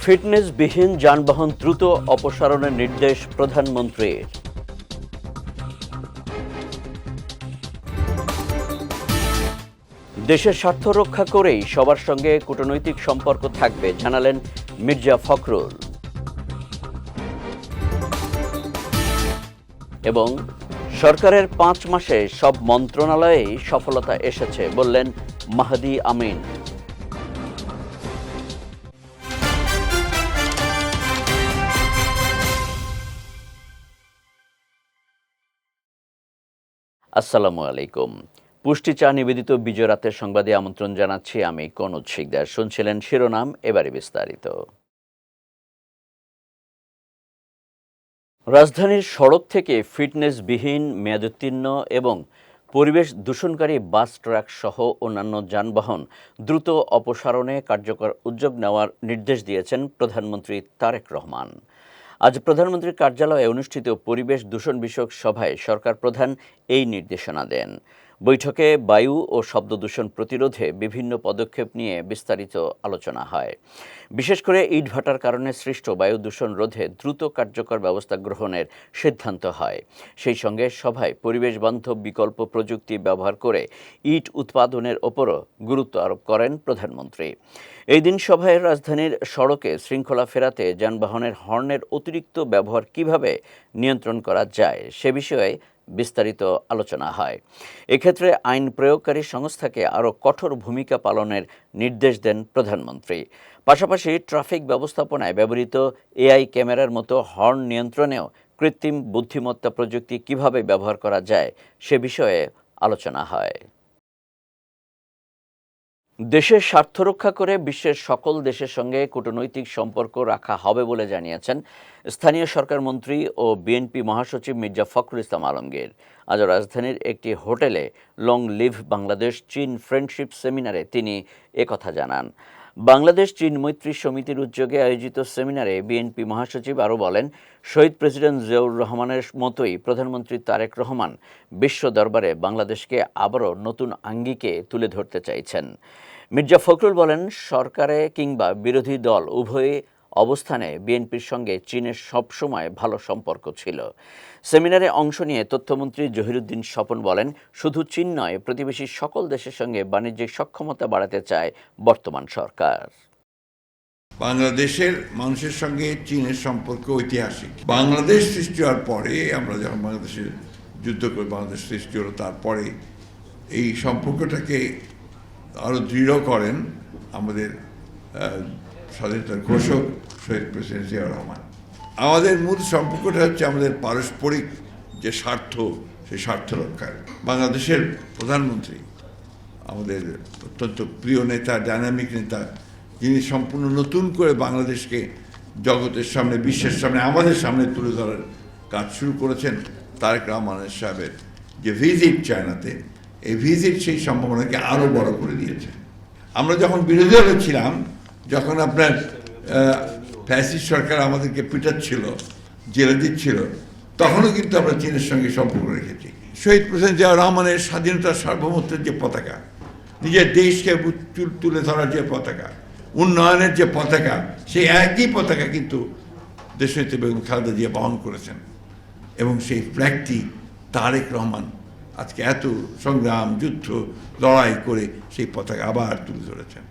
ফিটনেসবিহীন যানবাহন দ্রুত অপসারণের নির্দেশ প্রধানমন্ত্রীর। দেশের স্বার্থ রক্ষা করেই সবার সঙ্গে কূটনৈতিক সম্পর্ক থাকবে জানালেন মির্জা ফখরুল। এবং সরকারের 5 মাসে সব মন্ত্রণালয়েই সফলতা এসেছে বললেন মাহদি আমিন। আসসালামু আলাইকুম। পুষ্টি চা নিবেদিত বিজয় রাতের সংবাদে আমন্ত্রণ জানাচ্ছি আমি কনজ শিকদার। শুনছিলেন শিরোনাম, এবারে বিস্তারিত। রাজধানীর সড়ক থেকে ফিটনেসবিহীন, মেয়াদোত্তীর্ণ এবং পরিবেশ দূষণকারী বাস, ট্রাক সহ অন্যান্য যানবাহন দ্রুত অপসারণে কার্যকর উদ্যোগ নেওয়ার নির্দেশ দিয়েছেন প্রধানমন্ত্রী তারেক রহমান। আজ প্রধানমন্ত্রীর কার্যালয়ে অনুষ্ঠিত পরিবেশ দূষণ বিষয়ক সভায় সরকার প্রধান এই নির্দেশনা দেন। বৈঠকে বায়ু ও শব্দ দূষণ প্রতিরোধে বিভিন্ন পদক্ষেপ নিয়ে বিস্তারিত আলোচনা হয়। বিশেষ করে ইটভাটার কারণে সৃষ্ট বায়ু দূষণ রোধে দ্রুত কার্যকর ব্যবস্থা গ্রহণের সিদ্ধান্ত হয়। সেই সঙ্গে সভায় পরিবেশ বান্ধব বিকল্প প্রযুক্তি ব্যবহার করে ইট উৎপাদনের ওপরও গুরুত্ব আরোপ করেন প্রধানমন্ত্রী। এই দিন সভায় রাজধানীর সড়কে শৃঙ্খলা ফেরাতে যানবাহনের হর্নের অতিরিক্ত ব্যবহার কিভাবে নিয়ন্ত্রণ করা যায় সে বিষয়ে বিস্তারিত আলোচনা হয়। এক্ষেত্রে আইন প্রয়োগকারী সংস্থাকে আরও কঠোর ভূমিকা পালনের নির্দেশ দেন প্রধানমন্ত্রী। পাশাপাশি ট্রাফিক ব্যবস্থাপনায় ব্যবহৃত এআই ক্যামেরার মতো হর্ন নিয়ন্ত্রণেও কৃত্রিম বুদ্ধিমত্তা প্রযুক্তি কিভাবে ব্যবহার করা যায় সে বিষয়ে আলোচনা হয়। দেশের স্বার্থ রক্ষা করে বিশ্বের সকল দেশের সঙ্গে কূটনৈতিক সম্পর্ক রাখা হবে বলে জানিয়েছেন স্থানীয় সরকার মন্ত্রী ও বিএনপি মহাসচিব মির্জা ফখরুল ইসলাম আলমগীর। আজ রাজধানীর একটি হোটেলে লং লিভ বাংলাদেশ চীন ফ্রেন্ডশিপ সেমিনারে তিনি একথা জানান। বাংলাদেশ চীন মৈত্রী সমিতির উদ্যোগে আয়োজিত সেমিনারে বিএনপি মহাসচিব আরও বলেন, শহীদ প্রেসিডেন্ট জিয়াউর রহমানের মতোই প্রধানমন্ত্রী তারেক রহমান বিশ্ব দরবারে বাংলাদেশকে আবারও নতুন আঙ্গিকে তুলে ধরতে চাইছেন। মির্জা ফখরুল বলেন, সরকারে কিংবা বিরোধী দল উভয় অবস্থানে বিএনপির সঙ্গে চীনের সবসময় ভালো সম্পর্ক ছিল। সেমিনারে অংশ নিয়ে তথ্যমন্ত্রী জহিরুদ্দিন স্বপন বলেন, শুধু চীন নয়, প্রতিবেশী সকল দেশের সঙ্গে বাণিজ্যিক সক্ষমতা বাড়াতে চায় বর্তমান সরকার। বাংলাদেশের মানুষের সঙ্গে চীনের সম্পর্ক ঐতিহাসিক। বাংলাদেশ সৃষ্টি হওয়ার পরে, আমরা যখন বাংলাদেশের যুদ্ধ করে বাংলাদেশ সৃষ্টি হলো, তারপরে এই সম্পর্কটাকে আরও দৃঢ় করেন আমাদের স্বাধীনতার ঘোষক শহীদ প্রেসিডেন্ট জিয়াউর রহমান। আমাদের মূল সম্পর্কটা হচ্ছে আমাদের পারস্পরিক যে স্বার্থ, সেই স্বার্থ রক্ষার। বাংলাদেশের প্রধানমন্ত্রী আমাদের অত্যন্ত প্রিয় নেতা, ডাইনামিক নেতা, যিনি সম্পূর্ণ নতুন করে বাংলাদেশকে জগতের সামনে, বিশ্বের সামনে, আমাদের সামনে তুলে ধরার কাজ শুরু করেছেন। তারেক রহমান সাহেবের যে ভিজিট চায়নাতে, এই ভিজিট সেই সম্ভাবনাকে আরও বড় করে দিয়েছে। আমরা যখন বিরোধী দলে ছিলাম, যখন আপনার ফ্যাসিস্ট সরকার আমাদেরকে পিটাচ্ছিল, জেলে দিচ্ছিল, তখনও কিন্তু আমরা চীনের সঙ্গে সম্পর্ক রেখেছি। শহীদ প্রেসিডেন্ট জিয়াউর রহমানের স্বাধীনতার সার্বভৌমত্বের যে পতাকা, নিজের দেশকে তুলে ধরার যে পতাকা, উন্নয়নের যে পতাকা, সেই একই পতাকা কিন্তু দেশনেত্রী বেগম খালেদা জিয়া বহন করেছেন। এবং সেই ফ্ল্যাগটি তারেক রহমান আজকে এত সংগ্রাম, যুদ্ধ, লড়াই করে সেই পতাকা আবার তুলে ধরেছেন।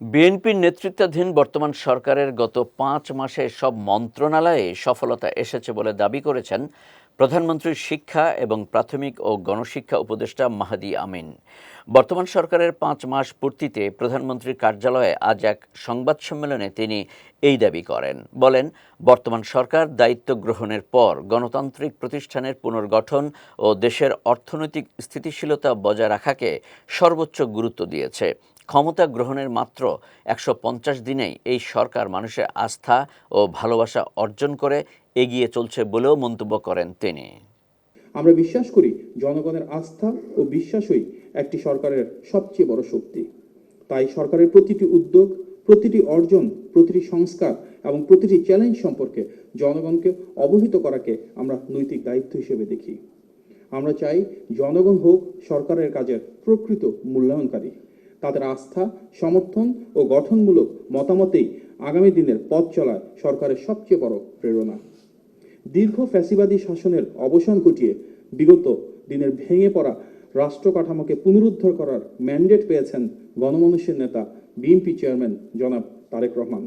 বিএনপির নেতৃত্বাধীন বর্তমান সরকারের গত 5 মাসে সব মন্ত্রণালয়ে সফলতা এসেছে বলে দাবি করেছেন প্রধানমন্ত্রীর শিক্ষা এবং প্রাথমিক ও গণশিক্ষা উপদেষ্টা মাহদি আমিন। বর্তমান সরকারের 5 মাস পূর্তিতে প্রধানমন্ত্রীর কার্যালয়ে আজ এক সংবাদ সম্মেলনে তিনি এই দাবি করেন। বলেন, বর্তমান সরকার দায়িত্ব গ্রহণের পর গণতান্ত্রিক প্রতিষ্ঠানের পুনর্গঠন ও দেশের অর্থনৈতিক স্থিতিশীলতা বজায় রাখাকে সর্বোচ্চ গুরুত্ব দিয়েছে। ক্ষমতা গ্রহণের মাত্র 150 দিনেই এই সরকার মানুষের আস্থা ও ভালোবাসা অর্জন করে এগিয়ে চলছে বলেও মন্তব্য করেন তিনি। আমরা বিশ্বাস করি, জনগণের আস্থা ও বিশ্বাসই একটি সরকারের সবচেয়ে বড় শক্তি। তাই সরকারের প্রতিটি উদ্যোগ, প্রতিটি অর্জন, প্রতিটি সংস্কার এবং প্রতিটি চ্যালেঞ্জ সম্পর্কে জনগণকে অবহিত করাকে আমরা নৈতিক দায়িত্ব হিসেবে দেখি। আমরা চাই জনগণ হোক সরকারের কাজের প্রকৃত মূল্যায়নকারী। তাদের আস্থা, সমর্থন ও গঠনমূলক মতামতেই আগামী দিনের পথ চলায় সরকারের সবচেয়ে বড় প্রেরণা। দীর্ঘ ফ্যাসিবাদী শাসনের অবসান ঘটিয়ে বিগত দিনের ভেঙে পড়া রাষ্ট্র কাঠামোকে পুনরুদ্ধার করার ম্যান্ডেট পেয়েছেন গণমানুষের নেতা বিএনপি চেয়ারম্যান জনাব তারেক রহমান।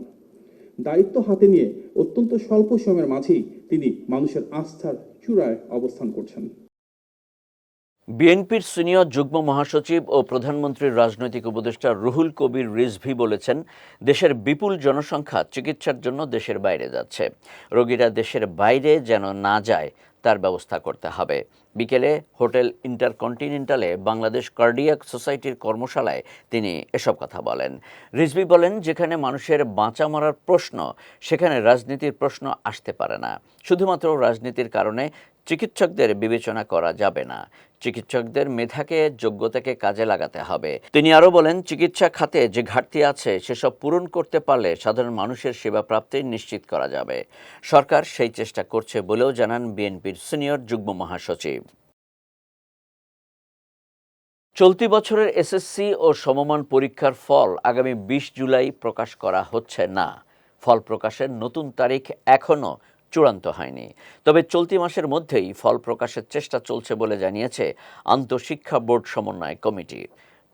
দায়িত্ব হাতে নিয়ে অত্যন্ত স্বল্প সময়ের মাঝেই তিনি মানুষের আস্থার চূড়ায় অবস্থান করছেন। বিএনপির সিনিয়র যুগ্ম মহাসচিব ও প্রধানমন্ত্রীর রাজনৈতিক উপদেষ্টা রুহুল কবির রিজভী বলেছেন, দেশের বিপুল জনসংখ্যা চিকিৎসার জন্য দেশের বাইরে যাচ্ছে। রোগীরা দেশের বাইরে যেন না যায় তার ব্যবস্থা করতে হবে। বিকেলে হোটেল ইন্টারকন্টিনেন্টালে বাংলাদেশ কার্ডিয়াক সোসাইটির কর্মশালায় তিনি এসব কথা বলেন। রিজভী বলেন, যেখানে মানুষের বাঁচা মরার প্রশ্ন, সেখানে রাজনীতির প্রশ্ন আসতে পারে না। শুধুমাত্র রাজনীতির কারণে চিকিৎসকদের বিবেচনা করা যাবে না। চিকিৎসকদের মেধাকে, যোগ্যতাকে কাজে লাগাতে হবে। তিনি আরও বলেন, চিকিৎসা খাতে যে ঘাটতি আছে সেসব পূরণ করতে পারলে সাধারণ মানুষের সেবা প্রাপ্তি নিশ্চিত করা যাবে। সরকার সেই চেষ্টা করছে বলেও জানান বিএনপির সিনিয়র যুগ্ম মহাসচিব। চলতি বছরের এসএসসি ও সমমান পরীক্ষার ফল আগামী 20 জুলাই প্রকাশ করা হচ্ছে না। ফল প্রকাশের নতুন তারিখ এখনও চূড়ান্ত হয়নি। তবে চলতি মাসের মধ্যেই ফল প্রকাশের চেষ্টা চলছে বলে জানিয়েছে আন্তঃশিক্ষা বোর্ড সমন্বয় কমিটি।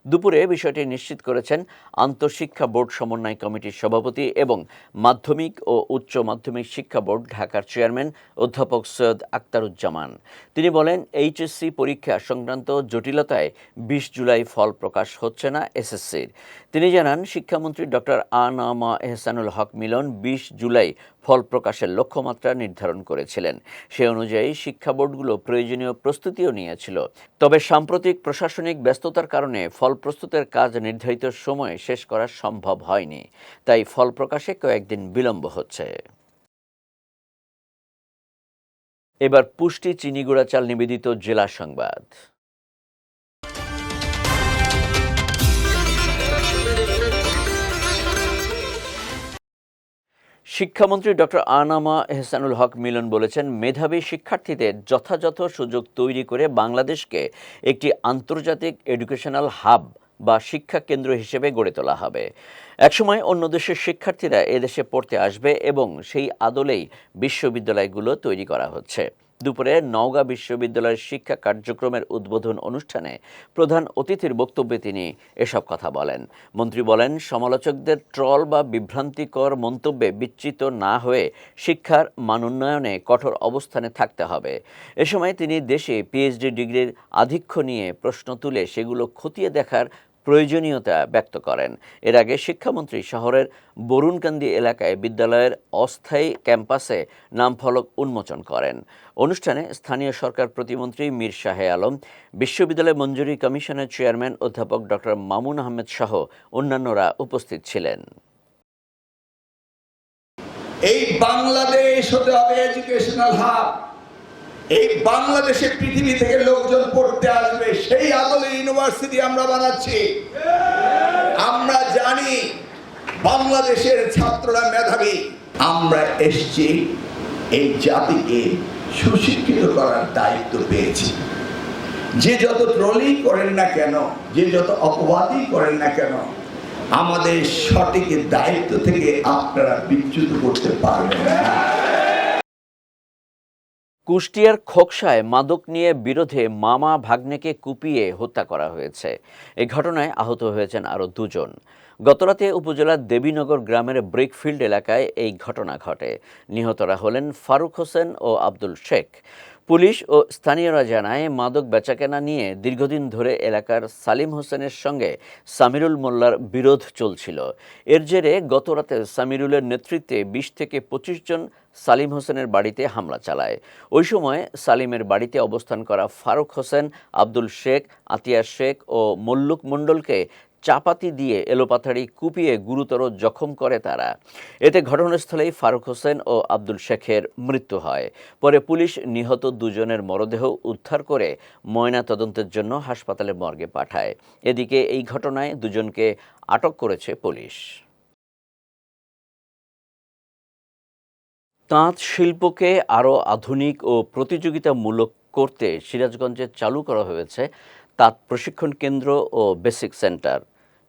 দুপুরে বিষয়টি নিশ্চিত করেছেন আন্তঃশিক্ষা বোর্ড সমন্বয় কমিটির সভাপতি এবং মাধ্যমিক ও উচ্চ মাধ্যমিক শিক্ষা বোর্ড ঢাকার চেয়ারম্যান অধ্যাপক সৈয়দ আখতারুজ্জামান। তিনি বলেন, এইচএসসি পরীক্ষা সংক্রান্ত জটিলতায় 20 জুলাই ফল প্রকাশ হচ্ছে না এসএসসির। তিনি জানান, শিক্ষামন্ত্রী ডক্টর আ.ন.মা এহসানুল হক মিলন 20 জুলাই ফল প্রকাশের লক্ষ্যমাত্রা নির্ধারণ করেছিলেন। সে অনুযায়ী শিক্ষা বোর্ডগুলো প্রয়োজনীয় প্রস্তুতিও নিয়েছিল। তবে সাম্প্রতিক প্রশাসনিক ব্যস্ততার কারণে ফল প্রস্তুতের কাজ নির্ধারিত সময়ে শেষ করা সম্ভব হয়নি। তাই ফল প্রকাশে কয়েকদিন বিলম্ব হচ্ছে। এবার পুষ্টি চিনিগুড়া চাল নিবেদিত জেলা সংবাদ। শিক্ষামন্ত্রী ডক্টর আ.ন.মা এহসানুল হক মিলন বলেছেন, মেধাবী শিক্ষার্থীদের যথাযথ সুযোগ তৈরি করে বাংলাদেশকে একটি আন্তর্জাতিক এডুকেশনাল হাব বা শিক্ষা কেন্দ্র হিসেবে গড়ে তোলা হবে। একসময় অন্য দেশের শিক্ষার্থীরা এদেশে পড়তে আসবে এবং সেই আদলেই বিশ্ববিদ্যালয়গুলো তৈরি করা হচ্ছে। দুপুরে নওগাঁ বিশ্ববিদ্যালয়ের শিক্ষা কার্যক্রমের উদ্বোধন অনুষ্ঠানে প্রধান অতিথির বক্তব্যে তিনি এসব কথা বলেন। মন্ত্রী বলেন, সমালোচকদের ট্রল বা বিভ্রান্তিকর মন্তব্যে বিচ্যুত না হয়ে শিক্ষার মানোন্নয়নে কঠোর অবস্থানে থাকতে হবে। এ সময় তিনি দেশে পিএইচডি ডিগ্রির আধিক্য নিয়ে প্রশ্ন তুলে সেগুলো খতিয়ে দেখার প্রয়োজনীয়তা ব্যক্ত করেন। এর আগে শিক্ষামন্ত্রী শহরের বরুণকান্দি এলাকায় বিদ্যালয়ের অস্থায়ী ক্যাম্পাসে নামফলক উন্মোচন করেন। অনুষ্ঠানে স্থানীয় সরকার প্রতিমন্ত্রী মীর শাহে আলম, বিশ্ববিদ্যালয় মঞ্জুরি কমিশনের চেয়ারম্যান অধ্যাপক ডক্টর মামুন আহমেদ সহ অন্যান্যরা উপস্থিত ছিলেন। এই বাংলাদেশ হতে হবে এডুকেশনাল হাব। এই বাংলাদেশে পৃথিবী থেকে লোকজন পড়তে আসবে, সেই আদলে ইউনিভার্সিটি আমরা বানাচ্ছি। আমরা জানি বাংলাদেশের ছাত্ররা মেধাবী। আমরা এসছি এই জাতিকে সুশিক্ষিত করার দায়িত্ব পেয়েছি। যে যত ট্রলই করেন না কেন, যে যত অপবাদই করেন না কেন, আমাদের সঠিক দায়িত্ব থেকে আপনারা বিচ্যুত করতে পারবেন না। কুষ্টিয়ার খোকসায় মাদক নিয়ে বিরোধে মামা ভাগ্নেকে কুপিয়ে হত্যা করা হয়েছে। এই ঘটনায় আহত হয়েছেন আরও 2 জন। গতরাতে উপজেলার দেবীনগর গ্রামের ব্রিকফিল্ড এলাকায় এই ঘটনা ঘটে। নিহতরা হলেন ফারুক হোসেন ও আব্দুল শেখ। পুলিশ ও স্থানীয়রা জানায়, মাদক বেচাকেনা নিয়ে দীর্ঘদিন ধরে এলাকার সালিম হোসেনের সঙ্গে সামিরুল মোল্লার বিরোধ চলছিল। এর জেরে গতরাতে সামিরুলের নেতৃত্বে 20 থেকে 25 জন সালিম হোসেনের বাড়িতে হামলা চালায়। ওই সময় সালিমের বাড়িতে অবস্থান করা ফারুক হোসেন, আব্দুল শেখ, আতিয়া শেখ ও মল্লুক মণ্ডলকে চাপাতি দিয়ে এলোপাথাড়ি কুপিয়ে গুরুতর জখম করে তারা। এতে ঘটনাস্থলেই ফারুক হোসেন ও আব্দুল শেখের মৃত্যু হয়। পরে পুলিশ নিহত 2 জনের মরদেহ উদ্ধার করে ময়না তদন্তের জন্য হাসপাতালের মর্গে পাঠায়। এদিকে এই ঘটনায় 2 জনকে আটক করেছে পুলিশ। তাঁত শিল্পকে আরও আধুনিক ও প্রতিযোগিতামূলক করতে সিরাজগঞ্জে চালু করা হয়েছে তাঁত প্রশিক্ষণ কেন্দ্র ও বেসিক সেন্টার।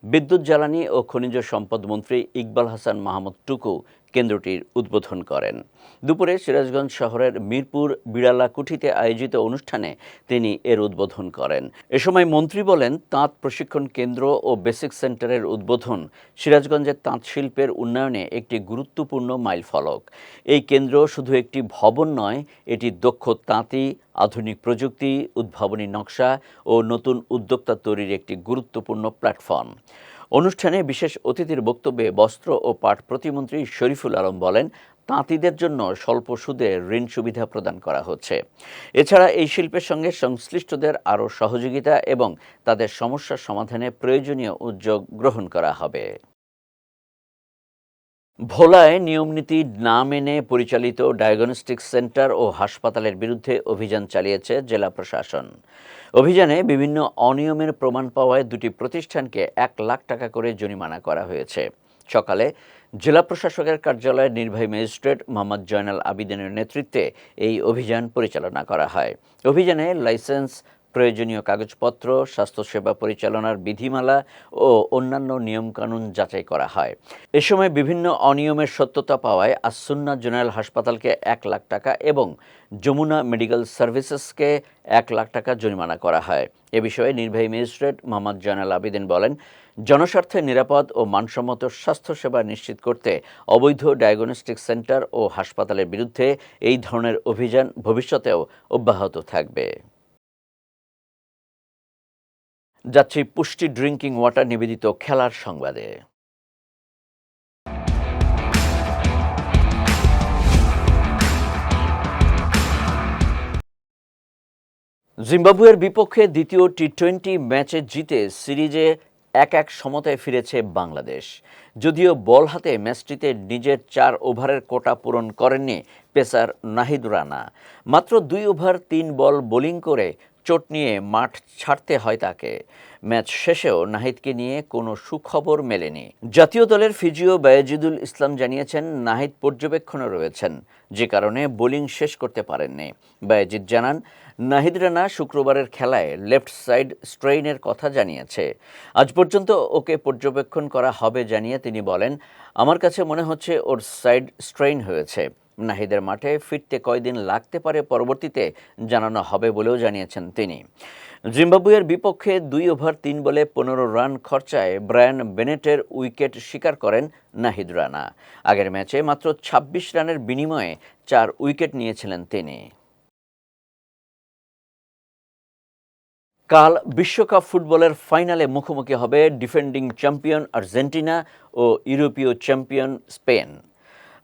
বিদ্যুৎ, জ্বালানি ও খনিজ সম্পদ মন্ত্রী ইকবাল হাসান মাহমুদ টুকু কেন্দ্রটির উদ্বোধন করেন। দুপুরে সিরাজগঞ্জ শহরের মিরপুর বিড়ালাকুঠিতে আয়োজিত অনুষ্ঠানে তিনি এর উদ্বোধন করেন। এ সময় মন্ত্রী বলেন, তাঁত প্রশিক্ষণ কেন্দ্র ও বেসিক সেন্টারের উদ্বোধন সিরাজগঞ্জের তাঁত শিল্পের উন্নয়নে একটি গুরুত্বপূর্ণ মাইলফলক। এই কেন্দ্র শুধু একটি ভবন নয়, এটি দক্ষ তাঁতি, আধুনিক প্রযুক্তি, উদ্ভাবনী নকশা ও নতুন উদ্যোক্তা তৈরির একটি গুরুত্বপূর্ণ প্ল্যাটফর্ম। অনুষ্ঠানে বিশেষ অতিথির বক্তব্যে বস্ত্র ও পাট প্রতিমন্ত্রী শরীফুল আলম বলেন, তাঁতিদের জন্য স্বল্প সুদে ঋণ সুবিধা প্রদান করা হচ্ছে। এছাড়া এই শিল্পের সঙ্গে সংশ্লিষ্টদের আরও সহযোগিতা এবং তাদের সমস্যার সমাধানে প্রয়োজনীয় উদ্যোগ গ্রহণ করা হবে। ভোলায় নিয়মনীতি না মেনে পরিচালিত ডায়াগনস্টিক সেন্টার ও হাসপাতালের বিরুদ্ধে অভিযান চালিয়েছে জেলা প্রশাসন। অভিযানে বিভিন্ন অনিয়মের প্রমাণ পাওয়ায় দুটি প্রতিষ্ঠানকে 1 লাখ টাকা করে জরিমানা করা হয়েছে। সকালে জেলা প্রশাসকের কার্যালয়ের নির্বাহী ম্যাজিস্ট্রেট মোহাম্মদ জয়নাল আবিদিনের নেতৃত্বে এই অভিযান পরিচালনা করা হয়। অভিযানে লাইসেন্স, প্রয়োজনীয় কাগজপত্র, স্বাস্থ্যসেবা পরিচালনার বিধিমালা ও অন্যান্য নিয়মকানুন যাচাই করা হয়। এ সময় বিভিন্ন অনিয়মের সত্যতা পাওয়ায় আসসুন্নাহ জেনারেল হাসপাতালকে 1 লাখ টাকা এবং যমুনা মেডিকেল সার্ভিসেসকে 1 লাখ টাকা জরিমানা করা হয়। এ বিষয়ে নির্বাহী ম্যাজিস্ট্রেট মোহাম্মদ জয়নাল আবিদিন বলেন, জনস্বার্থে নিরাপদ ও মানসম্মত স্বাস্থ্যসেবা নিশ্চিত করতে অবৈধ ডায়াগনস্টিক সেন্টার ও হাসপাতালের বিরুদ্ধে এই ধরনের অভিযান ভবিষ্যতেও অব্যাহত থাকবে। যাচ্ছি পুষ্টি ড্রিঙ্কিং ওয়াটার নিবেদিত খেলার সংবাদে। জিম্বাবুয়ের বিপক্ষে দ্বিতীয় টি-20 ম্যাচে জিতে সিরিজে 1-1 সমতায় ফিরেছে বাংলাদেশ। যদিও বল হাতে ম্যাচটিতে নিজের 4 ওভারের কোটা পূরণ করেননি পেসার নাহিদ রানা। মাত্র 2 ওভার 3 বল বোলিং করে চোট নিয়ে মাঠ ছাড়তে হয় তাকে। ম্যাচ শেষেও নাহিদকে নিয়ে কোনো সুখবর মেলেনি। জাতীয় দলের ফিজিও বায়েজিদুল ইসলাম জানিয়েছেন, নাহিদ পর্যবেক্ষণে রয়েছেন, যে কারণে বোলিং শেষ করতে পারেননি। বায়েজিদ জানান, নাহিদ রানা শুক্রবারের খেলায় লেফট সাইড স্ট্রেইনের কথা জানিয়েছে। আজ পর্যন্ত ওকে পর্যবেক্ষণ করা হবে জানিয়ে তিনি বলেন, আমার কাছে মনে হচ্ছে ওর সাইড স্ট্রেইন হয়েছে। নাহিদের মাঠে ফিরতে কয়দিন লাগতে পারে পরবর্তীতে জানানো হবে বলেও জানিয়েছেন তিনি। জিম্বাবুয়ের বিপক্ষে 2 ওভার 3 বলে 15 রান খরচায় ব্রায়ান বেনেটের উইকেট শিকার করেন নাহিদ রানা। আগের ম্যাচে মাত্র 26 রানের বিনিময়ে 4 উইকেট নিয়েছিলেন তিনি। কাল বিশ্বকাপ ফুটবলের ফাইনালে মুখোমুখি হবে ডিফেন্ডিং চ্যাম্পিয়ন আর্জেন্টিনা ও ইউরোপীয় চ্যাম্পিয়ন স্পেন।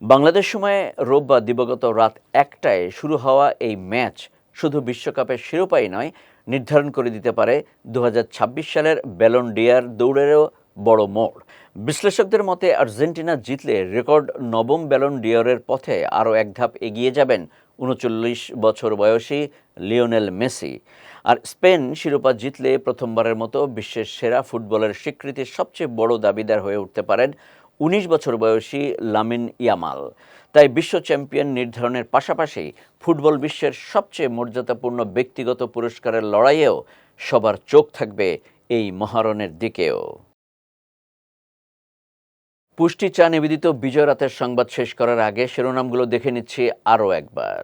বাংলাদেশ সময়ে রোববার দিবাগত রাত 1টায় শুরু হওয়া এই ম্যাচ শুধু বিশ্বকাপের শিরোপাই নয়, নির্ধারণ করে দিতে পারে 2026 সালের ব্যালন ডি'অর দৌড়েরও বড় মোড়। বিশ্লেষকদের মতে আর্জেন্টিনা জিতলে রেকর্ড 9ম ব্যালন ডি'অরের পথে আরও এক ধাপ এগিয়ে যাবেন 39 বছর বয়সী লিওনেল মেসি। আর স্পেন শিরোপা জিতলে প্রথমবারের মতো বিশ্বের সেরা ফুটবলের স্বীকৃতির সবচেয়ে বড় দাবিদার হয়ে উঠতে পারেন 19 বছর বয়সী লামিন ইয়ামাল। তাই বিশ্ব চ্যাম্পিয়ন নির্ধারণের পাশাপাশি ফুটবল বিশ্বের সবচেয়ে মর্যাদাপূর্ণ ব্যক্তিগত পুরস্কারের লড়াইয়েও সবার চোখ থাকবে এই মহারণের দিকেও। পুষ্টি চা নিবেদিত বিজয় রাতের সংবাদ শেষ করার আগে শিরোনামগুলো দেখে নিচ্ছি আরও একবার।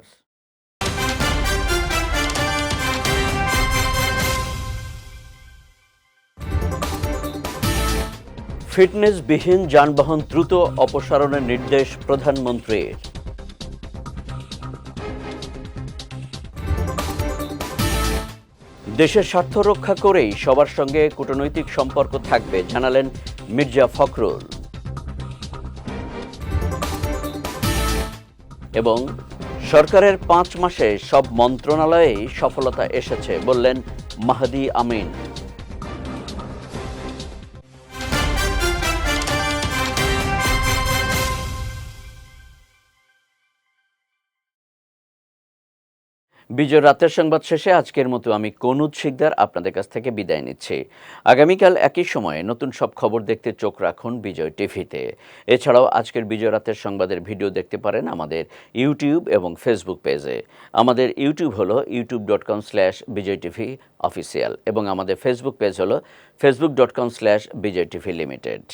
ফিটনেসবিহীন যানবাহন দ্রুত অপসারণের নির্দেশ প্রধানমন্ত্রীর। দেশের স্বার্থ রক্ষা করেই সবার সঙ্গে কূটনৈতিক সম্পর্ক থাকবে, জানালেন মির্জা ফখরুল। এবং সরকারের 5 মাসে সব মন্ত্রণালয়েই সফলতা এসেছে বললেন মাহদি আমিন। বিজয় রাতের সংবাদ শেষে আজকের মতো আমি কনুদ শিকদার আপনাদের কাছ থেকে বিদায় নিচ্ছি। আগামীকাল একই সময়ে নতুন সব খবর দেখতে চোখ রাখুন বিজয় টিভিতে। এছাড়াও আজকের বিজয় রাতের সংবাদের ভিডিও দেখতে পারেন আমাদের ইউটিউব এবং ফেসবুক পেজে। আমাদের ইউটিউব হলো youtube.com/bijaytv অফিসিয়াল এবং আমাদের ফেসবুক পেজ হলো facebook.com/bijaytv লিমিটেড।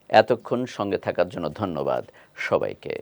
এতক্ষণ সঙ্গে থাকার জন্য ধন্যবাদ সবাইকে।